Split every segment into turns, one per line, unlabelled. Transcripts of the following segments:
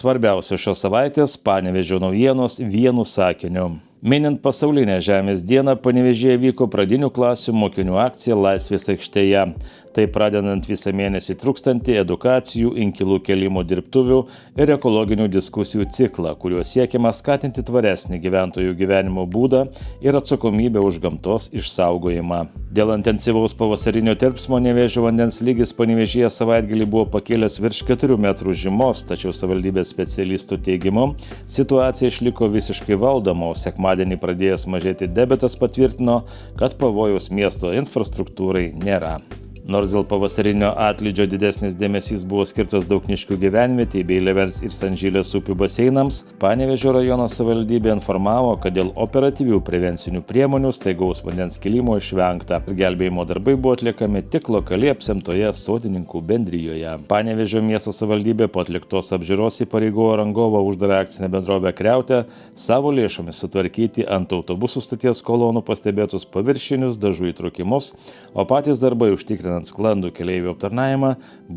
Svarbiausios šios savaitės Panevėžio naujienos vienu sakiniu. Minint pasaulinę Žemės dieną, Panevėžyje vyko pradinių klasių mokinių akcija Laisvės aikštėje. Tai pradedant visą mėnesį trūkstantį edukacijų, inkilų kėlimo dirbtuvių ir ekologinių diskusijų ciklą, kuriuo siekiama skatinti tvaresnį gyventojų gyvenimo būdą ir atsakomybę už gamtos išsaugojimą. Dėl intensyvaus pavasarinio tirpsmo Nevėžio vandens lygis Panevėžyje savaitgalį buvo pakėlęs virš 4 metrų žymos, tačiau savivaldybės specialistų teigimu situacija išliko visiškai valdoma, o sekmadienį pradėjęs mažėti debetas patvirtino, kad pavojaus miesto infrastruktūrai nėra. Nors dėl pavasarinio atlydžio didesnis dėmesys buvo skirtas Daukniškių gyvenvietei bei Levers ir Sanžylės upių baseinams, Panevėžio rajono savivaldybė informavo, kad dėl operatyvių prevencinių priemonių staigaus vandens kilimo išvengta ir gelbėjimo darbai buvo atliekami tik lokaliai apsemtoje sodininkų bendrijoje. Panevėžio miesto savivaldybė po atliktos apžiūros įpareigojo rangovą uždarą akcinę bendrovę Kriautę savo lėšomis sutvarkyti ant autobusų stoties kolonų pastebėtus paviršinius dažų įtrūkimus, o patys darbai užtikrinant sklandų keleivių aptarnavimą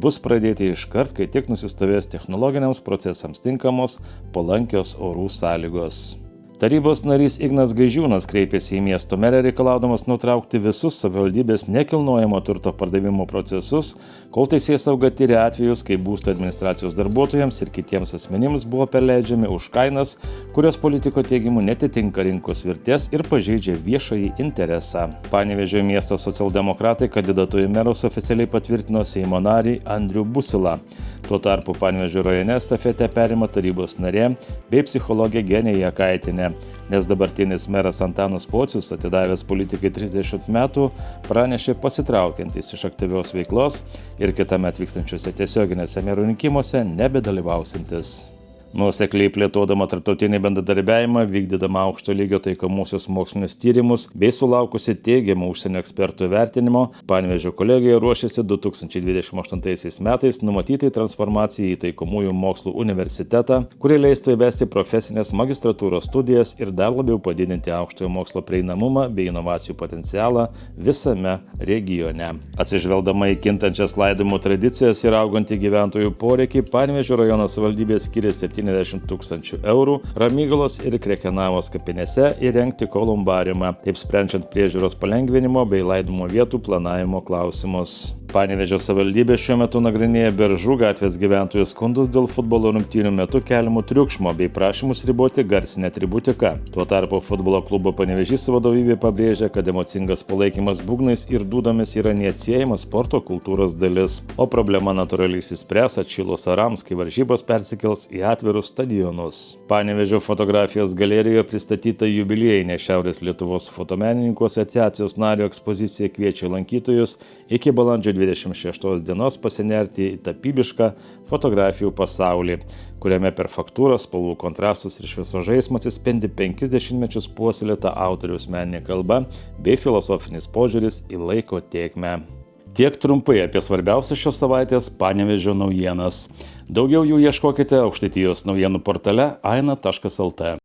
bus pradėti iškart, kai tik nusistovės technologiniams procesams tinkamos palankios orų sąlygos. Tarybos narys Ignas Gaižiūnas kreipėsi į miesto merę reikalaudamas nutraukti visus savivaldybės nekilnojamo turto pardavimo procesus, kol teisėsauga tiria atvejus, kai būsto administracijos darbuotojams ir kitiems asmenims buvo perleidžiami už kainas, kurios politiko teigimu netitinka rinkos vertės ir pažeidžia viešąjį interesą. Panevėžio miesto socialdemokratai kandidatu į merus oficialiai patvirtino Seimo narį Andrių Busilą. Tuo tarpu Panevėžio rajone estafetę perima tarybos narė bei psichologė Genija Jakaitinė, nes dabartinis meras Antanas Pocius, atidavęs politikai 30 metų, pranešė pasitraukiantis iš aktyvios veiklos ir kitąmet vykstančiuose tiesioginėse merų rinkimuose nebedalyvausiantis. Nuosekliai plėtodama tarptautinį bendradarbiavimą, vykdydama aukšto lygio taikomuosius mokslinius tyrimus bei sulaukusi teigiamų užsienio ekspertų vertinimo, Panevėžio kolegija ruošiasi 2028 metais numatytai transformacijai į taikomųjų mokslų universitetą, kuri leistų įvesti profesinės magistratūros studijas ir dar labiau padidinti aukštojo mokslo prieinamumą bei inovacijų potencialą visame regione. Atsižvelgdama į kintančias laidojimo tradicijas ir augantį gyventojų poreikį, Panevėžio rajono savivaldybė skiria 70 000 eurų Ramygalos ir Krekenavos kapinėse įrengti kolumbariumą, taip sprendžiant priežiūros palengvinimo bei laidojimo vietų planavimo klausimus. Panevėžio savivaldybė šiuo metu nagrinėja Beržų gatvės gyventojų skundus dėl futbolo rungtynių metu keliamų triukšmo bei prašymus riboti garsinę atributiką. Tuo tarpu futbolo klubo Panevėžys vadovybė pabrėžia, kad emocingas palaikymas būgnais ir dūdomis yra neatsiejama sporto kultūros dalis, o problema natūraliai išsispręs atšilus orams, kai varžybos persikels į atvirus stadionus. Panevėžio fotografijos galerijoje pristatyta jubiliejinė Šiaurės Lietuvos fotomenininkų asociacijos nario ekspozicija kviečia lankytojus iki balandžio 26 dienos pasinerti į tapybišką fotografijų pasaulį, kuriame per faktūros, spalvų kontrastus ir šviesos žaismą atsispindi 50 mečius puoselėta autoriaus meninė kalba bei filosofinis požiūris į laiko tėkmę. Tiek trumpai apie svarbiausias šios savaitės Panevėžio naujienas. Daugiau jų ieškokite Aukštaitijos naujienų portale aina.lt.